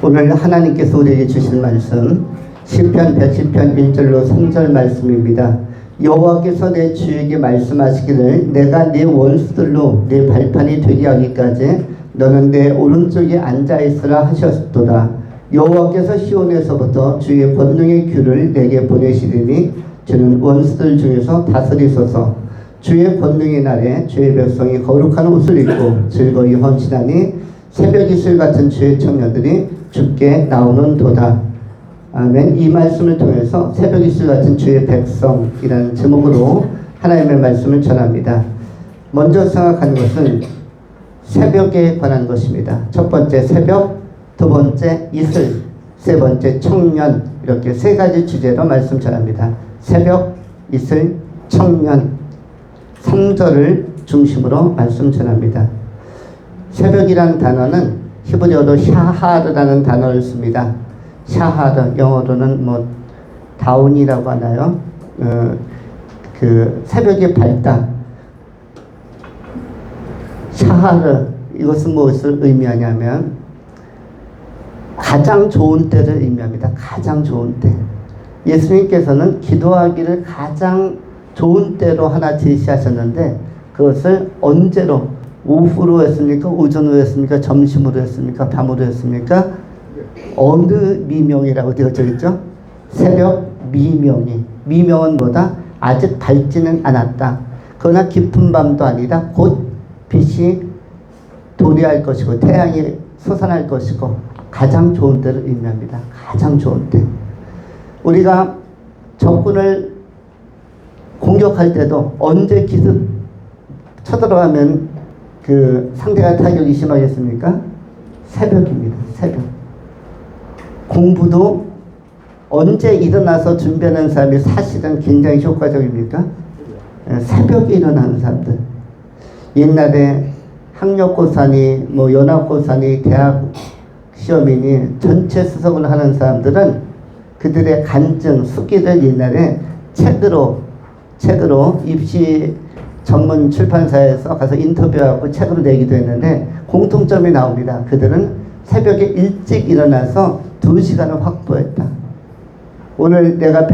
오늘 하나님께서 우리에게 주신 말씀 시편 110편 1절로 3절 말씀입니다. 여호와께서 내 주에게 말씀하시기를 내가 네 원수들로 네 발판이 되게 하기까지 너는 내 오른쪽에 앉아있으라 하셨도다. 여호와께서 시온에서부터 주의 권능의 귤을 내게 보내시리니 주는 원수들 중에서 다스리소서. 주의 권능의 날에 주의 백성이 거룩한 옷을 입고 즐거이 헌신하니 새벽 이슬 같은 주의 청년들이 주께 나오는도다. 아멘. 이 말씀을 통해서 새벽 이슬 같은 주의 백성이라는 제목으로 하나님의 말씀을 전합니다. 먼저 생각하는 것은 새벽에 관한 것입니다. 첫 번째 새벽, 두 번째 이슬, 세 번째 청년, 이렇게 세 가지 주제로 말씀 전합니다. 새벽, 이슬, 청년, 3절을 중심으로 말씀 전합니다. 새벽이라는 단어는 히브리어로 샤하르라는 단어를 씁니다. 샤하르, 영어로는 다운이라고 하나요? 그 새벽에 밝다. 샤하르, 이것은 무엇을 의미하냐면 가장 좋은 때를 의미합니다. 가장 좋은 때. 예수님께서는 기도하기를 가장 좋은 때로 하나 제시하셨는데 그것을 언제로, 오후로 했습니까? 오전으로 했습니까? 점심으로 했습니까? 밤으로 했습니까? 어느 미명이라고 되어져 있죠? 새벽 미명이. 미명은 뭐다? 아직 밝지는 않았다. 그러나 깊은 밤도 아니다. 곧 빛이 도래할 것이고 태양이 솟아날 것이고 가장 좋은 때를 의미합니다. 가장 좋은 때. 우리가 적군을 공격할 때도 언제 기습 쳐들어가면 그 상대가 타격이 심하겠습니까? 새벽입니다. 새벽. 공부도 언제 일어나서 준비하는 사람이 사실은 굉장히 효과적입니까? 새벽에 일어나는 사람들. 옛날에 학력고사니 연합고사니 대학 시험이니 전체 수석을 하는 사람들은 그들의 간증, 수기를 옛날에 책으로 입시 전문 출판사에서 가서 인터뷰하고 책으로 내기도 했는데 공통점이 나옵니다. 그들은 새벽에 일찍 일어나서 2시간을 확보했다. 오늘 내가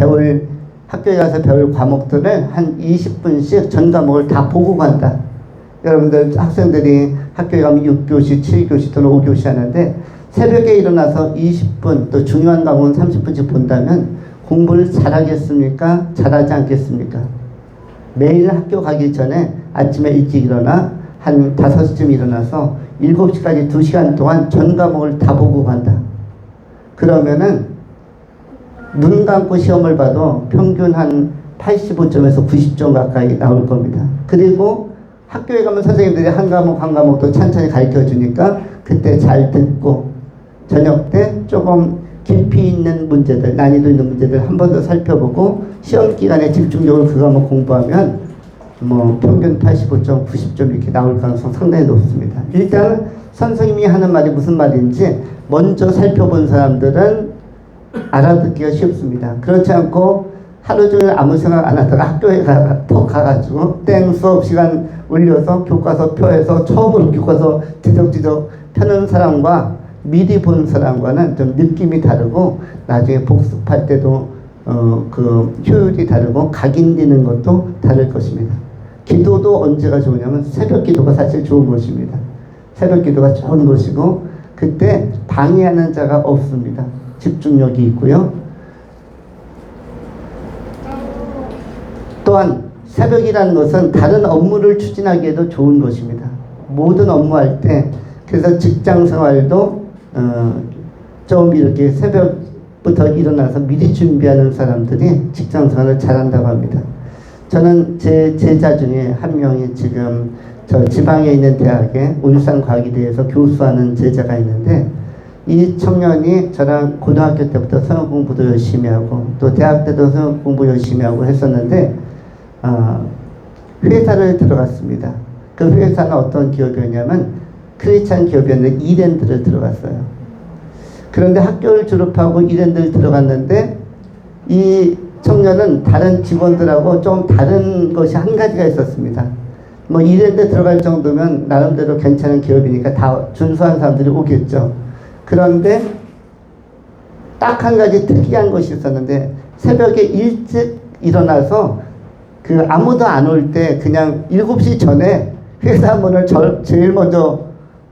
학교에 가서 배울 과목들을 한 20분씩 전 과목을 다 보고 간다. 여러분들 학생들이 학교에 가면 6교시, 7교시 또는 5교시 하는데 새벽에 일어나서 20분 또 중요한 과목은 30분씩 본다면 공부를 잘하겠습니까? 잘하지 않겠습니까? 매일 학교 가기 전에 아침에 일찍 일어나 한 5시쯤 일어나서 7시까지 2시간 동안 전 과목을 다 보고 간다. 그러면은 눈 감고 시험을 봐도 평균 한 85점에서 90점 가까이 나올 겁니다. 그리고 학교에 가면 선생님들이 한 과목도 찬찬히 가르쳐 주니까 그때 잘 듣고 저녁 때 조금 깊이 있는 문제들, 난이도 있는 문제들 한 번 더 살펴보고 시험 기간에 집중적으로 그 과목 공부하면 평균 85점, 90점 이렇게 나올 가능성 상당히 높습니다. 일단 선생님이 하는 말이 무슨 말인지 먼저 살펴본 사람들은 알아듣기가 쉽습니다. 그렇지 않고 하루 종일 아무 생각 안 하다가 학교에 더 가가지고 땡 수업 시간 올려서 교과서 펴해서 처음으로 교과서 지적지적 펴는 사람과 미리 본 사람과는 좀 느낌이 다르고 나중에 복습할 때도 그 효율이 다르고 각인되는 것도 다를 것입니다. 기도도 언제가 좋으냐면 새벽 기도가 사실 좋은 것입니다. 새벽 기도가 좋은 것이고 그때 방해하는 자가 없습니다. 집중력이 있고요. 또한 새벽이라는 것은 다른 업무를 추진하기에도 좋은 것입니다. 모든 업무할 때 그래서 직장 생활도 좀 이렇게 새벽부터 일어나서 미리 준비하는 사람들이 직장 생활을 잘한다고 합니다. 저는 제 제자 중에 한 명이 지금 저 지방에 있는 대학에 울산과기대에서 교수하는 제자가 있는데 이 청년이 저랑 고등학교 때부터 성역 공부도 열심히 하고 또 대학 때도 성역 공부 열심히 하고 했었는데 회사를 들어갔습니다. 그 회사는 어떤 기업이었냐면 크리스찬 기업이었는데 이랜드를 들어갔어요. 그런데 학교를 졸업하고 이랜드를 들어갔는데 이 청년은 다른 직원들하고 좀 다른 것이 한 가지가 있었습니다. 이랜드 들어갈 정도면 나름대로 괜찮은 기업이니까 다 준수한 사람들이 오겠죠. 그런데 딱 한 가지 특이한 것이 있었는데 새벽에 일찍 일어나서 그 아무도 안 올 때 그냥 7시 전에 회사 문을 제일 먼저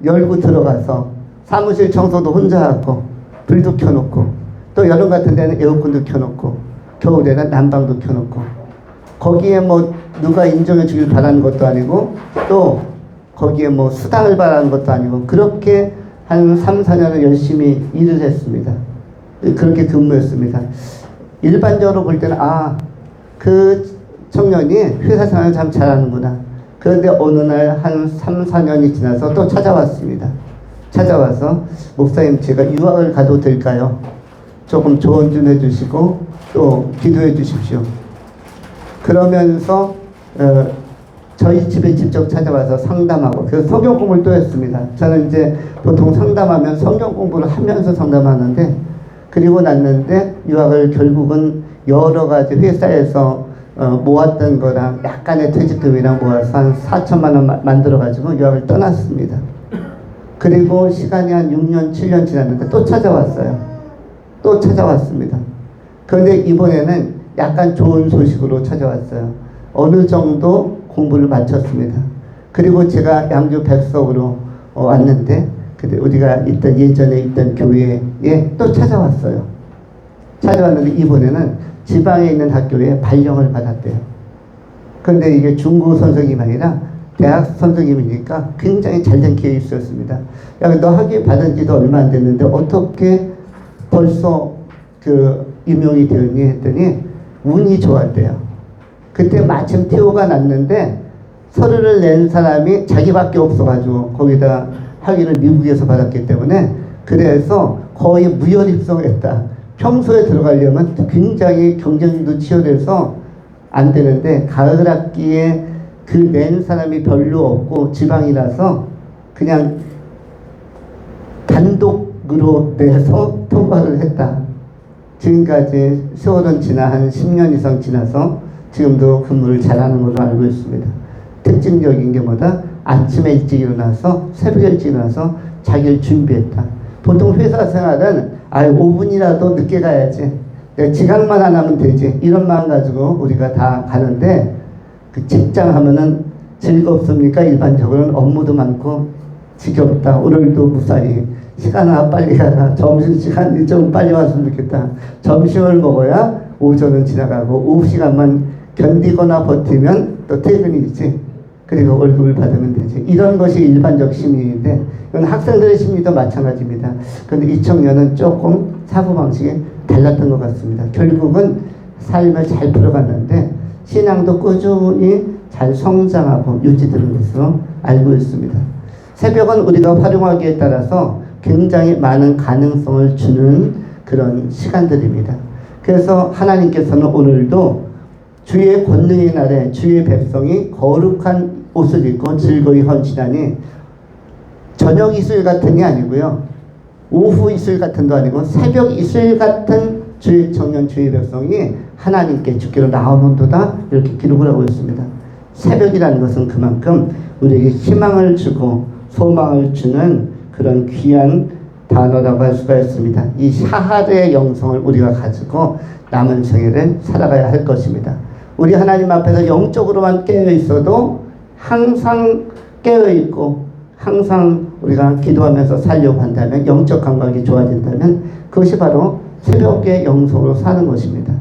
열고 들어가서 사무실 청소도 혼자 하고 불도 켜놓고 또 여름 같은 데는 에어컨도 켜놓고 겨울에는 난방도 켜놓고 거기에 뭐 누가 인정해 주길 바라는 것도 아니고 또 거기에 뭐 수당을 바라는 것도 아니고 그렇게 한 3, 4년을 열심히 일을 했습니다. 그렇게 근무했습니다. 일반적으로 볼 때는 그 청년이 회사 생활을 참 잘하는구나. 그런데 어느 날 한 3, 4년이 지나서 또 찾아왔습니다. 찾아와서 목사님 제가 유학을 가도 될까요? 조금 조언 좀 해주시고 또 기도해 주십시오. 그러면서 저희 집에 직접 찾아와서 상담하고 그래서 성경 공부를 또 했습니다. 저는 이제 보통 상담하면 성경 공부를 하면서 상담하는데 그리고 났는데 유학을 결국은 여러 가지 회사에서 모았던 거랑 약간의 퇴직금이랑 모아서 한 4천만 원 만들어 가지고 유학을 떠났습니다. 그리고 시간이 한 6년 7년 지났는데 또 찾아왔어요. 또 찾아왔습니다. 그런데 이번에는 약간 좋은 소식으로 찾아왔어요. 어느 정도 공부를 마쳤습니다. 그리고 제가 양주 백석으로 왔는데 근데 우리가 예전에 있던 교회에 또 찾아왔어요. 찾아왔는데 이번에는 지방에 있는 학교에 발령을 받았대요. 그런데 이게 중고 선생님이 아니라 대학 선생님이니까 굉장히 잘된 케이스였습니다. 야, 너 학위 받은 지도 얼마 안 됐는데 어떻게 벌써 그 임용이 되었니 했더니 운이 좋았대요. 그때 마침 TO가 났는데 서류를 낸 사람이 자기밖에 없어가지고 거기다 학위를 미국에서 받았기 때문에 그래서 거의 무혈 입성했다. 평소에 들어가려면 굉장히 경쟁도 치열해서 안 되는데 가을 학기에 그 낸 사람이 별로 없고 지방이라서 그냥 단독으로 내서 통과를 했다. 지금까지 세월은 지나 한 10년 이상 지나서 지금도 근무를 잘하는 걸로 알고 있습니다. 특징적인 게 뭐다? 아침에 일찍 일어나서 새벽에 일찍 일어나서 자기를 준비했다. 보통 회사 생활은 5분이라도 늦게 가야지. 내가 지각만 안 하면 되지. 이런 마음 가지고 우리가 다 가는데 그 직장 하면은 즐겁습니까? 일반적으로는 업무도 많고 지겹다. 오늘도 무사히 시간아 빨리 가라. 점심시간이 좀 빨리 왔으면 좋겠다. 점심을 먹어야 오전은 지나가고 오후 시간만 견디거나 버티면 또 퇴근이지. 그리고 월급을 받으면 되지. 이런 것이 일반적 심리인데 이건 학생들의 심리도 마찬가지입니다. 그런데 이 청년은 조금 사고방식이 달랐던 것 같습니다. 결국은 삶을 잘 풀어갔는데 신앙도 꾸준히 잘 성장하고 유지되는 것으로 알고 있습니다. 새벽은 우리가 활용하기에 따라서 굉장히 많은 가능성을 주는 그런 시간들입니다. 그래서 하나님께서는 오늘도 주의 권능의 날에 주의 백성이 거룩한 옷을 입고 즐거이 헌신하니 저녁 이슬 같은 게 아니고요. 오후 이슬 같은 도 아니고 새벽 이슬 같은 주의 청년 주의 백성이 하나님께 주께로 나오는도다 이렇게 기록을 하고 있습니다. 새벽이라는 것은 그만큼 우리에게 희망을 주고 소망을 주는 그런 귀한 단어라고 할 수가 있습니다. 이 샤하르의 영성을 우리가 가지고 남은 생애를 살아가야 할 것입니다. 우리 하나님 앞에서 영적으로만 깨어 있어도 항상 깨어 있고 항상 우리가 기도하면서 살려고 한다면 영적 감각이 좋아진다면 그것이 바로 새벽의 영성으로 사는 것입니다.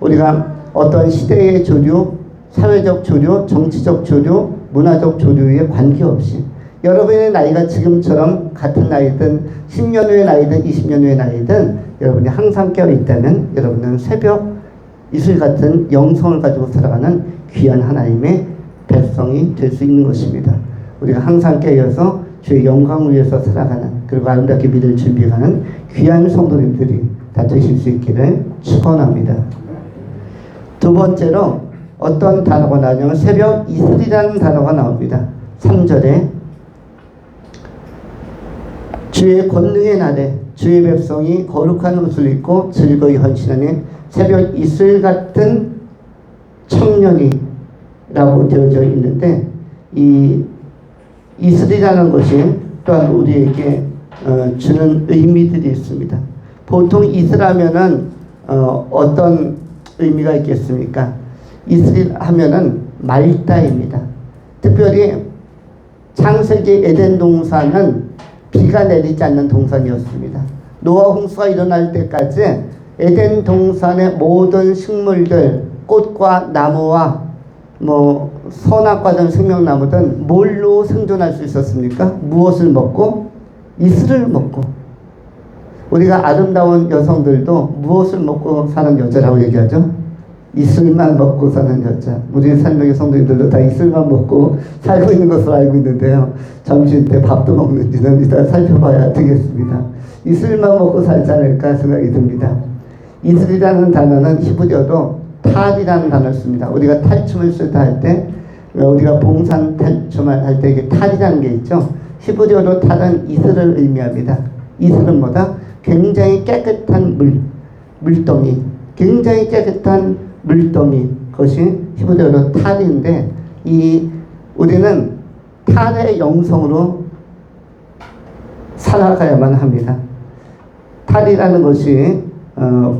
우리가 어떤 시대의 조류, 사회적 조류, 정치적 조류, 문화적 조류에 관계없이 여러분의 나이가 지금처럼 같은 나이든 10년 후의 나이든 20년 후의 나이든 여러분이 항상 깨어 있다면 여러분은 새벽 이슬 같은 영성을 가지고 살아가는 귀한 하나님의 백성이 될 수 있는 것입니다. 우리가 항상 깨어서 주의 영광을 위해서 살아가는 그리고 아름답게 믿을 준비하는 귀한 성도님들이 다 되실 수 있기를 축원합니다. 두 번째로 어떤 단어가 나오냐면 새벽 이슬이라는 단어가 나옵니다. 3절에 주의 권능의 날에 주의 백성이 거룩한 옷을 입고 즐거이 헌신하는 새벽 이슬 같은 청년이라고 되어져 있는데 이 이슬이라는 것이 또한 우리에게 주는 의미들이 있습니다. 보통 이슬 하면은 어떤 의미가 있겠습니까? 이슬 하면은 맑다입니다. 특별히 창세기 에덴 동산은 비가 내리지 않는 동산이었습니다. 노아 홍수가 일어날 때까지 에덴 동산의 모든 식물들, 꽃과 나무와 뭐 선악과든 생명나무든 뭘로 생존할 수 있었습니까? 무엇을 먹고? 이슬을 먹고. 우리가 아름다운 여성들도 무엇을 먹고 사는 여자라고 얘기하죠? 이슬만 먹고 사는 여자. 우리 삶의 여성들도 다 이슬만 먹고 살고 있는 것으로 알고 있는데요. 점심 때 밥도 먹는지는 일단 살펴봐야 되겠습니다. 이슬만 먹고 살지 않을까 생각이 듭니다. 이슬이라는 단어는 히브리어로 탈이라는 단어를 씁니다. 우리가 탈춤을 쓸 때 할 때, 우리가 봉산 탈춤을 할 때 이게 탈이라는 게 있죠. 히브리어로 탈은 이슬을 의미합니다. 이슬은 뭐다? 굉장히 깨끗한 물동이, 굉장히 깨끗한 물동이, 그것이 히브리어로 탈인데, 우리는 탈의 영성으로 살아가야만 합니다. 탈이라는 것이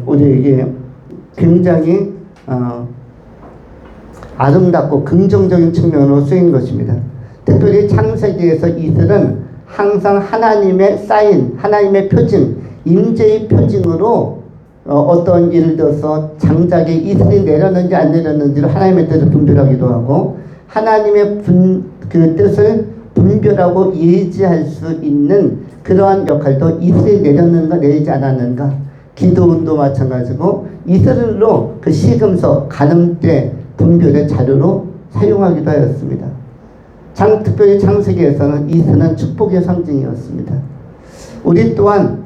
우리에게 굉장히 아름답고 긍정적인 측면으로 쓰인 것입니다. 특별히 창세기에서 이슬은 항상 하나님의 사인, 하나님의 표징, 임재의 표징으로 어떤 예를 들어서 장작에 이슬이 내렸는지 안 내렸는지를 하나님의 뜻을 분별하기도 하고, 하나님의 그 뜻을 분별하고 예지할 수 있는 그러한 역할도 이슬이 내렸는가 내리지 않았는가, 기도원도 마찬가지고 이슬로 그 시금석, 가늠대 분별의 자료로 사용하기도 하였습니다. 특별히 창세기에서는 이슬은 축복의 상징이었습니다. 우리 또한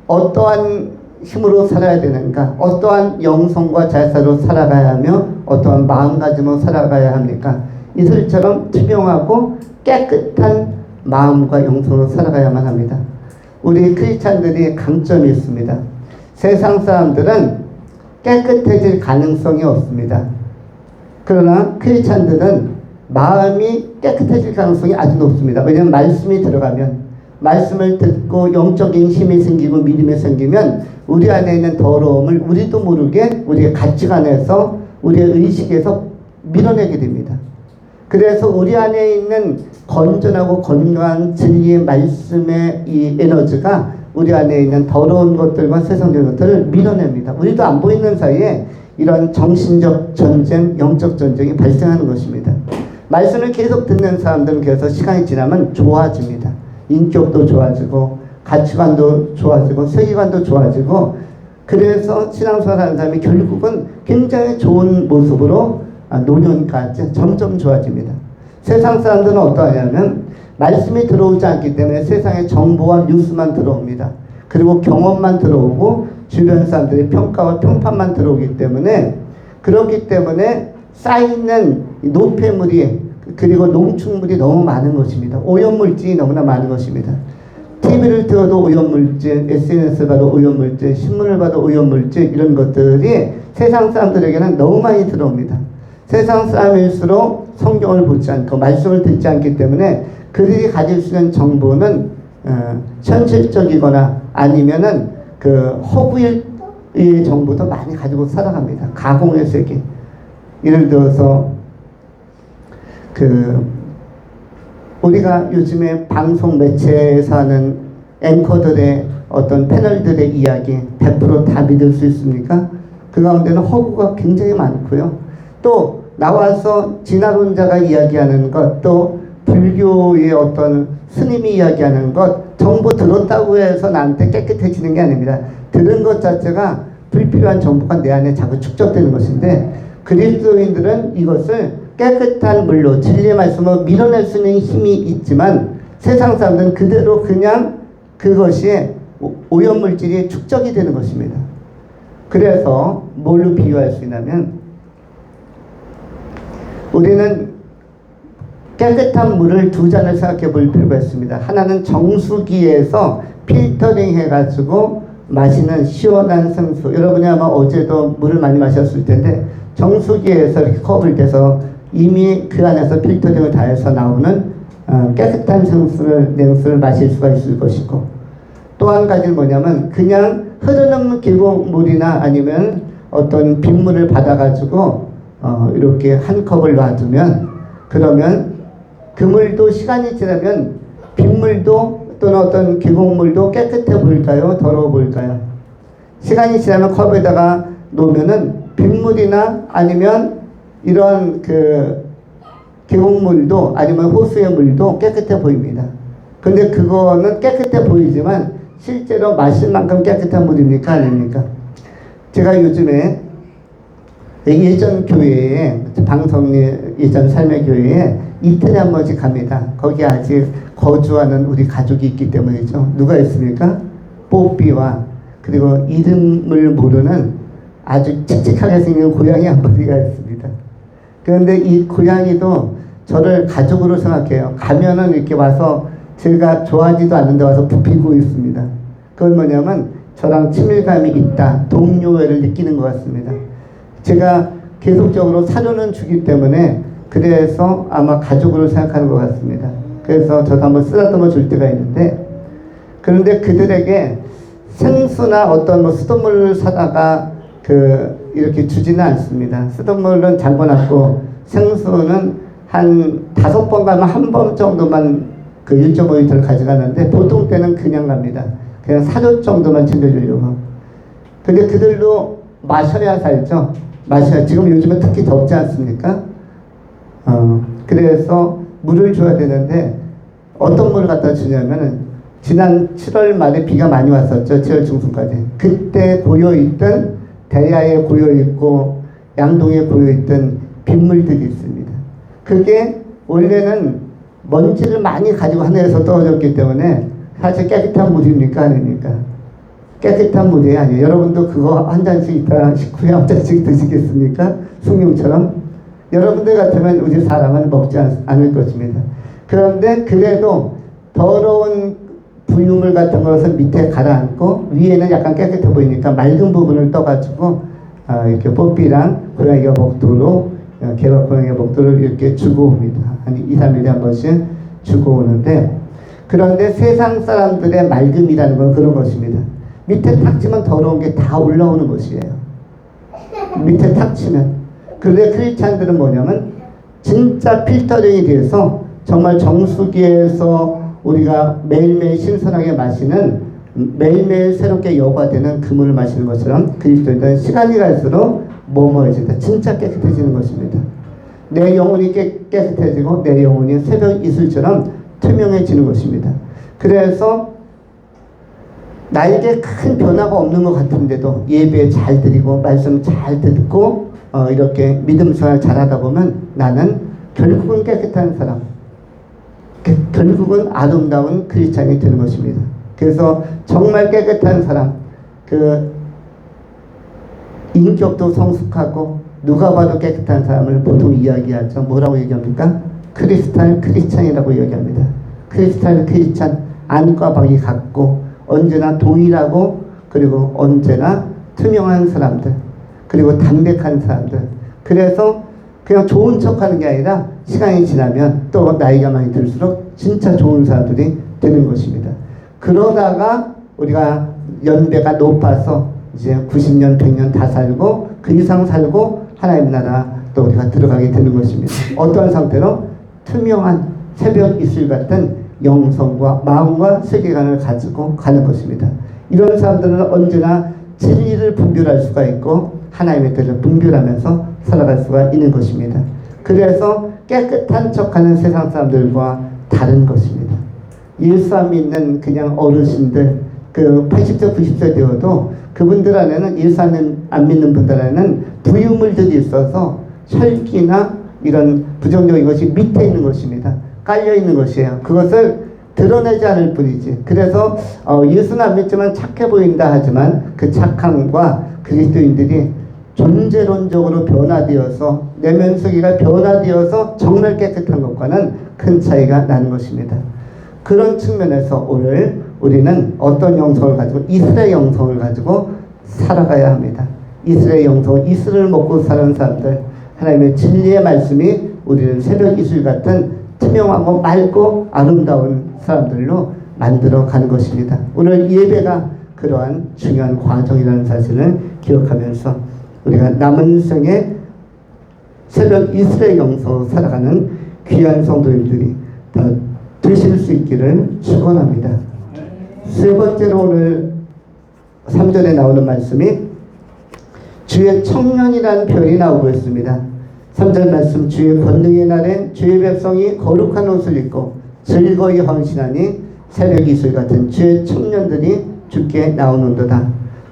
어떠한 힘으로 살아야 되는가, 어떠한 영성과 자세로 살아가야 하며 어떠한 마음가짐으로 살아가야 합니까? 이슬처럼 투명하고 깨끗한 마음과 영성으로 살아가야만 합니다. 우리 크리스찬들이 강점이 있습니다. 세상 사람들은 깨끗해질 가능성이 없습니다. 그러나 크리스찬들은 마음이 깨끗해질 가능성이 아주 높습니다. 왜냐하면 말씀이 들어가면, 말씀을 듣고 영적인 힘이 생기고 믿음이 생기면 우리 안에 있는 더러움을 우리도 모르게 우리의 가치관에서, 우리의 의식에서 밀어내게 됩니다. 그래서 우리 안에 있는 건전하고 건강한 진리의 말씀의 이 에너지가 우리 안에 있는 더러운 것들과 세상적인 것들을 밀어냅니다. 우리도 안 보이는 사이에 이런 정신적 전쟁, 영적 전쟁이 발생하는 것입니다. 말씀을 계속 듣는 사람들은 그래서 시간이 지나면 좋아집니다. 인격도 좋아지고 가치관도 좋아지고 세계관도 좋아지고, 그래서 신앙생활하는 사람이 결국은 굉장히 좋은 모습으로 노년까지 점점 좋아집니다. 세상 사람들은 어떠하냐면 말씀이 들어오지 않기 때문에 세상의 정보와 뉴스만 들어옵니다. 그리고 경험만 들어오고 주변 사람들의 평가와 평판만 들어오기 때문에, 그렇기 때문에 쌓이는 노폐물이, 그리고 농축물이 너무 많은 것입니다. 오염물질이 너무나 많은 것입니다. TV를 들어도 오염물질, SNS를 봐도 오염물질, 신문을 봐도 오염물질, 이런 것들이 세상 사람들에게는 너무 많이 들어옵니다. 세상 사람일수록 성경을 보지 않고 말씀을 듣지 않기 때문에 그들이 가질 수 있는 정보는 현실적이거나 아니면은 그 허구의 정보도 많이 가지고 살아갑니다. 가공의 세계. 예를 들어서 우리가 요즘에 방송 매체에서 하는 앵커들의 어떤 패널들의 이야기 100% 다 믿을 수 있습니까? 그 가운데는 허구가 굉장히 많고요. 또 나와서 진화론자가 이야기하는 것, 또 불교의 어떤 스님이 이야기하는 것, 정보 들었다고 해서 나한테 깨끗해지는 게 아닙니다. 들은 것 자체가 불필요한 정보가 내 안에 자꾸 축적되는 것인데, 그리스도인들은 이것을 깨끗한 물로 진리의 말씀으로 밀어낼 수 있는 힘이 있지만, 세상 사람들은 그대로 그냥 그것이 오염물질이 축적이 되는 것입니다. 그래서 뭘로 비유할 수 있냐면, 우리는 깨끗한 물을 두 잔을 생각해 볼 필요가 있습니다. 하나는 정수기에서 필터링 해가지고 마시는 시원한 생수. 여러분이 아마 어제도 물을 많이 마셨을 텐데, 정수기에서 이렇게 컵을 대서 이미 그 안에서 필터링을 다해서 나오는 깨끗한 냉수를 마실 수가 있을 것이고, 또 한 가지는 뭐냐면 그냥 흐르는 계곡물이나 아니면 어떤 빗물을 받아가지고 이렇게 한 컵을 놔두면, 그러면 그 물도 시간이 지나면 빗물도 또는 어떤 계곡물도 깨끗해 보일까요? 더러워 보일까요? 시간이 지나면 컵에다가 놓으면은 빗물이나 아니면 이런 그 계곡물도 아니면 호수의 물도 깨끗해 보입니다. 근데 그거는 깨끗해 보이지만 실제로 마실 만큼 깨끗한 물입니까? 아닙니까? 제가 요즘에 예전 교회에, 방송리 예전 삶의 교회에 이틀에 한 번씩 갑니다. 거기 아직 거주하는 우리 가족이 있기 때문이죠. 누가 있습니까? 뽀삐와 그리고 이름을 모르는 아주 칙칙하게 생긴 고양이 한 마리가 있습니다. 그런데 이 고양이도 저를 가족으로 생각해요. 가면은 이렇게 와서 제가 좋아하지도 않는데 와서 눕히고 있습니다. 그건 뭐냐면 저랑 친밀감이 있다, 동료애를 느끼는 것 같습니다. 제가 계속적으로 사료는 주기 때문에 그래서 아마 가족으로 생각하는 것 같습니다. 그래서 저도 한번 쓰다듬어 줄 때가 있는데, 그런데 그들에게 생수나 어떤 뭐 수돗물을 사다가 이렇게 주지는 않습니다. 수돗물은 잠궈놨고 생수는 한 5번 가면 한 번 정도만 1.5리터를 가져가는데 보통 때는 그냥 갑니다. 그냥 사료 정도만 챙겨주려고. 근데 그들도 마셔야 살죠. 마셔야. 지금 요즘은 특히 덥지 않습니까? 그래서 물을 줘야 되는데 어떤 물을 갖다 주냐면은 지난 7월 말에 비가 많이 왔었죠. 7월 중순까지. 그때 고여있던 대야에 고여있고 양동에 고여있던 빗물들이 있습니다. 그게 원래는 먼지를 많이 가지고 하늘에서 떨어졌기 때문에 사실 깨끗한 물입니까? 아닙니까? 깨끗한 물이 아니에요. 여러분도 그거 한 잔씩 이따 식후에 한 잔씩 드시겠습니까? 숭늉처럼. 여러분들 같으면 우리 사람은 먹지 않을 것입니다. 그런데 그래도 더러운 부유물 같은 것을 밑에 가라앉고 위에는 약간 깨끗해 보이니까 맑은 부분을 떠가지고 이렇게 뽀삐랑 고양이가 먹도록, 개와 고양이가 먹도록 이렇게 주고 옵니다. 한 2, 3일에 한 번씩 주고 오는데, 그런데 세상 사람들의 맑음이라는 건 그런 것입니다. 밑에 탁 치면 더러운 게 다 올라오는 것이에요. 밑에 탁 치면. 그런데 크리스찬들은 뭐냐면 진짜 필터링이 돼서 정말 정수기에서 우리가 매일매일 신선하게 마시는, 매일매일 새롭게 여과되는 그 물을 마시는 것처럼 그리스도인들은 시간이 갈수록 머머해진다. 진짜 깨끗해지는 것입니다. 내 영혼이 깨끗해지고 내 영혼이 새벽 이슬처럼 투명해지는 것입니다. 그래서 나에게 큰 변화가 없는 것 같은데도 예배 잘 드리고 말씀 잘 듣고 이렇게 믿음 생활 잘하다 보면 나는 결국은 깨끗한 사람, 결국은 아름다운 크리스찬이 되는 것입니다. 그래서 정말 깨끗한 사람, 인격도 성숙하고 누가 봐도 깨끗한 사람을 보통 이야기하죠. 뭐라고 얘기합니까? 크리스탈 크리스찬이라고 얘기합니다. 크리스탈 크리스찬, 안과 밖이 같고 언제나 동일하고 그리고 언제나 투명한 사람들, 그리고 담백한 사람들. 그래서 그냥 좋은 척하는 게 아니라 시간이 지나면 또 나이가 많이 들수록 진짜 좋은 사람들이 되는 것입니다. 그러다가 우리가 연배가 높아서 이제 90년, 100년 다 살고 그 이상 살고 하나님 나라 또 우리가 들어가게 되는 것입니다. 어떠한 상태로? 투명한 새벽 이슬 같은 영성과 마음과 세계관을 가지고 가는 것입니다. 이런 사람들은 언제나 진리를 분별할 수가 있고 하나님의 뜻을 분별하면서 살아갈 수가 있는 것입니다. 그래서 깨끗한 척하는 세상 사람들과 다른 것입니다. 예수 안 믿는 그냥 어르신들, 80세, 90세 되어도 그분들 안에는, 예수 안 믿는 분들 안에는 부유물들이 있어서 혈기나 이런 부정적인 것이 밑에 있는 것입니다. 깔려 있는 것이에요. 그것을 드러내지 않을 뿐이지. 그래서 예수는 안 믿지만 착해 보인다 하지만 그 착함과 그리스도인들이 존재론적으로 변화되어서 내면 세계가 변화되어서 정말 깨끗한 것과는 큰 차이가 나는 것입니다. 그런 측면에서 오늘 우리는 어떤 영성을 가지고, 이슬의 영성을 가지고 살아가야 합니다. 이슬의 영성, 이슬을 먹고 사는 사람들, 하나님의 진리의 말씀이 우리를 새벽 이슬 같은 투명하고 맑고 아름다운 사람들로 만들어 가는 것입니다. 오늘 예배가 그러한 중요한 과정이라는 사실을 기억하면서 우리가 남은 생에 새벽 이슬의 영성으로 살아가는 귀한 성도님들이 다 되실 수 있기를 축원합니다. 세 번째로 오늘 3절에 나오는 말씀이 주의 청년이라는 표현이 나오고 있습니다. 3절 말씀, 주의 권능의 날엔 주의 백성이 거룩한 옷을 입고 즐거이 헌신하니 새벽 이슬 같은 주의 청년들이 주께 나오는도다.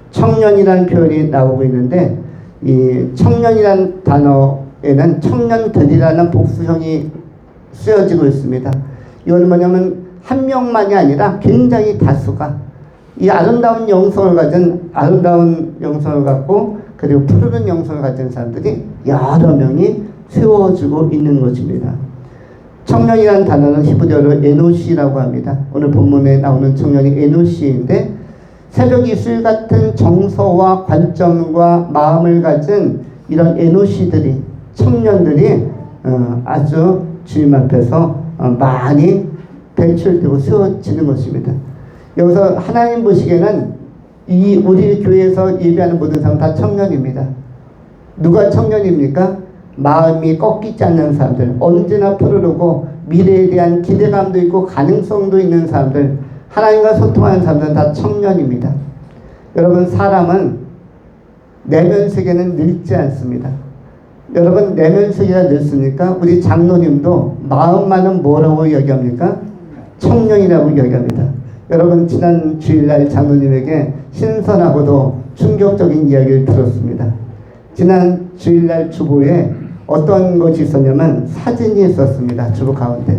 청년이라는 표현이 나오고 있는데 이 청년이라는 단어에는 청년들이라는 복수형이 쓰여지고 있습니다. 이건 뭐냐면 한 명만이 아니라 굉장히 다수가 이 아름다운 영성을 갖고 그리고 푸르른 영성을 가진 사람들이 여러 명이 세워지고 있는 것입니다. 청년이라는 단어는 히브리어로 에노시라고 합니다. 오늘 본문에 나오는 청년이 에노시인데 새벽 이슬 같은 정서와 관점과 마음을 가진 이런 에노시들이 청년들이 아주 주님 앞에서 많이 배출되고 세워지는 것입니다. 여기서 하나님 보시기에는 이 우리 교회에서 예배하는 모든 사람 다 청년입니다. 누가 청년입니까? 마음이 꺾이지 않는 사람들, 언제나 푸르르고 미래에 대한 기대감도 있고 가능성도 있는 사람들, 하나님과 소통하는 사람들은 다 청년입니다. 여러분, 사람은 내면 세계는 늙지 않습니다. 여러분, 내면 세계가 늙습니까? 우리 장로님도 마음만은 뭐라고 이야기합니까? 청년이라고 이야기합니다. 여러분, 지난 주일날 장로님에게 신선하고도 충격적인 이야기를 들었습니다. 지난 주일날 주보에 어떤 것이 있었냐면 사진이 있었습니다. 주보 가운데.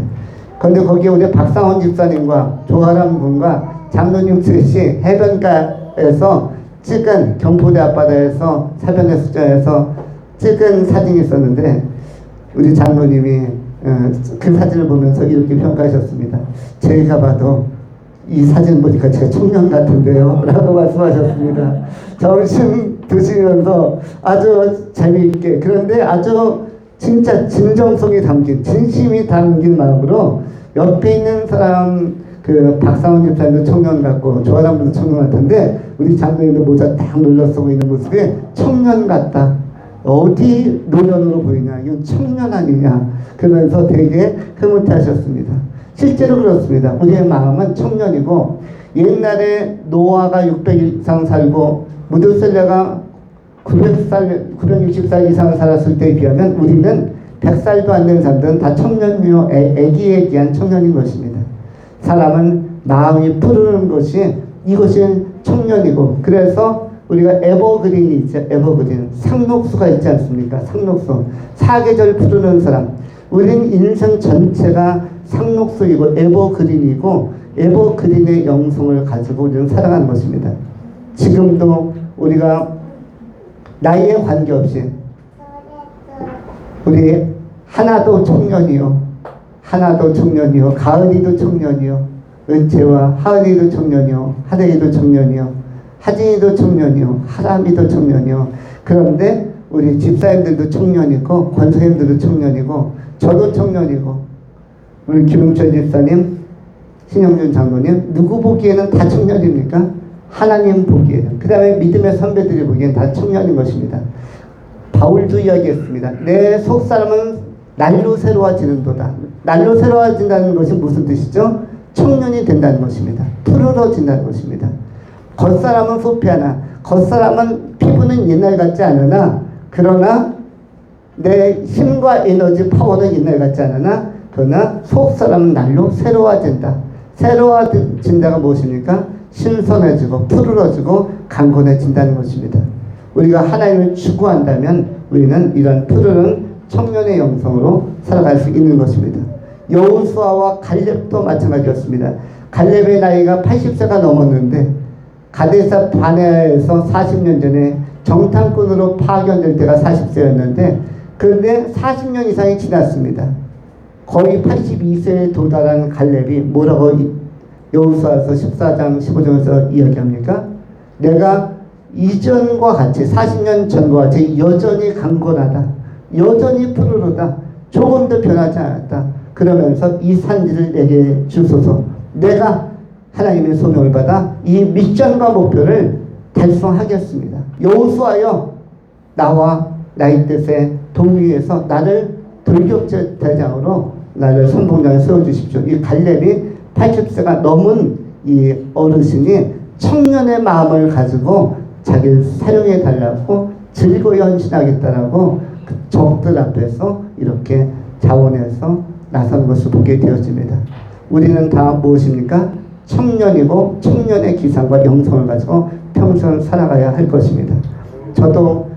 그런데 거기에 우리 박상원 집사님과 조아람 군과 장로님 셋이 해변가에서 찍은 경포대 앞바다에서 사변의 숫자에서 찍은 사진이 있었는데 우리 장로님이 그 사진을 보면서 이렇게 평가하셨습니다. 제가 봐도 이 사진 보니까 제가 청년 같은데요 라고 말씀하셨습니다. 점심 드시면서 아주 재미있게, 그런데 아주 진짜 진정성이 담긴, 진심이 담긴 마음으로 옆에 있는 사람, 그 박상원 집사님도 청년 같고 조아람 분도 청년 같은데 우리 장로님도 모자 딱 눌러 쓰고 있는 모습이 청년 같다. 어디 노년으로 보이냐, 이건 청년 아니냐, 그러면서 되게 흐뭇하셨습니다. 실제로 그렇습니다. 우리의 마음은 청년이고, 옛날에 노아가 600일 이상 살고 무드셀라가 960살 이상 살았을 때에 비하면 우리는 100살도 안 된 사람들은 다 청년이요, 애기애기한 청년인 것입니다. 사람은 마음이 푸르는 것이, 이것이 청년이고, 그래서 우리가 에버그린이 있죠. 에버그린. 상록수가 있지 않습니까? 상록수. 사계절 푸르는 사람. 우린 인생 전체가 상록수이고 에버그린이고, 에버그린의 영성을 가지고 우리는 살아가는 것입니다. 지금도 우리가 나이에 관계없이 우리 하나도 청년이요, 하나도 청년이요, 가은이도 청년이요, 은채와 하은이도 청년이요, 하대이도 청년이요, 하진이도 청년이요, 하람이도 청년이요. 그런데 우리 집사님들도 청년이고, 권사님들도 청년이고, 저도 청년이고, 우리 김용철 집사님, 신영준 장로님, 누구 보기에는 다 청년입니까? 하나님 보기에는. 그 다음에 믿음의 선배들이 보기에는 다 청년인 것입니다. 바울도 이야기했습니다. 내 속사람은 날로 새로워지는도다. 날로 새로워진다는 것이 무슨 뜻이죠? 청년이 된다는 것입니다. 푸르러진다는 것입니다. 겉사람은 소피하나, 겉사람은 피부는 옛날 같지 않으나, 그러나 내 힘과 에너지 파워는 옛날 같지 않으나, 그러나 속사람은 날로 새로워진다. 새로워진다가 무엇입니까? 신선해지고 푸르러지고 강건해진다는 것입니다. 우리가 하나님을 추구한다면 우리는 이런 푸르른 청년의 영성으로 살아갈 수 있는 것입니다. 여호수아와 갈렙도 마찬가지였습니다. 갈렙의 나이가 80세가 넘었는데 가데사 바네아에서 40년 전에 정탐꾼으로 파견될 때가 40세였는데, 그런데 40년 이상이 지났습니다. 거의 82세에 도달한 갈렙이 뭐라고 여호수아서 14장 15절에서 이야기합니까? 내가 이전과 같이 40년 전과 같이 여전히 강건하다, 여전히 푸르르다, 조금도 변하지 않았다. 그러면서 이 산지를 내게 주소서. 내가 하나님의 소명을 받아 이 미션과 목표를 달성하겠습니다. 여호수아여, 나와 나의 뜻에 동의해서 나를 돌격제 대장으로 나를 선봉장에 세워주십시오. 이 갈렙이 80세가 넘은 이 어르신이 청년의 마음을 가지고 자기를 사용해 달라고 즐거이 헌신하겠다라고 그 적들 앞에서 이렇게 자원해서 나선 것을 보게 되어집니다. 우리는 다 무엇입니까? 청년이고 청년의 기상과 영성을 가지고 평생을 살아가야 할 것입니다. 저도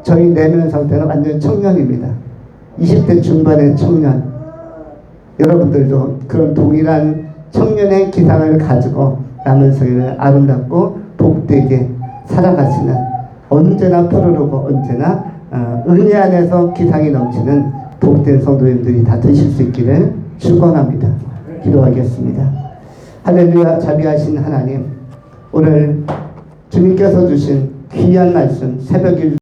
저희 내면 상태는 완전 청년입니다. 20대 중반의 청년. 여러분들도 그런 동일한 청년의 기상을 가지고 남은 생을 아름답고 복되게 살아가시는, 언제나 푸르르고 언제나 은혜 안에서 기상이 넘치는 복된 성도님들이 다 되실 수 있기를 축원합니다. 기도하겠습니다. 할렐루야. 자비하신 하나님, 오늘 주님께서 주신 귀한 말씀, 새벽 일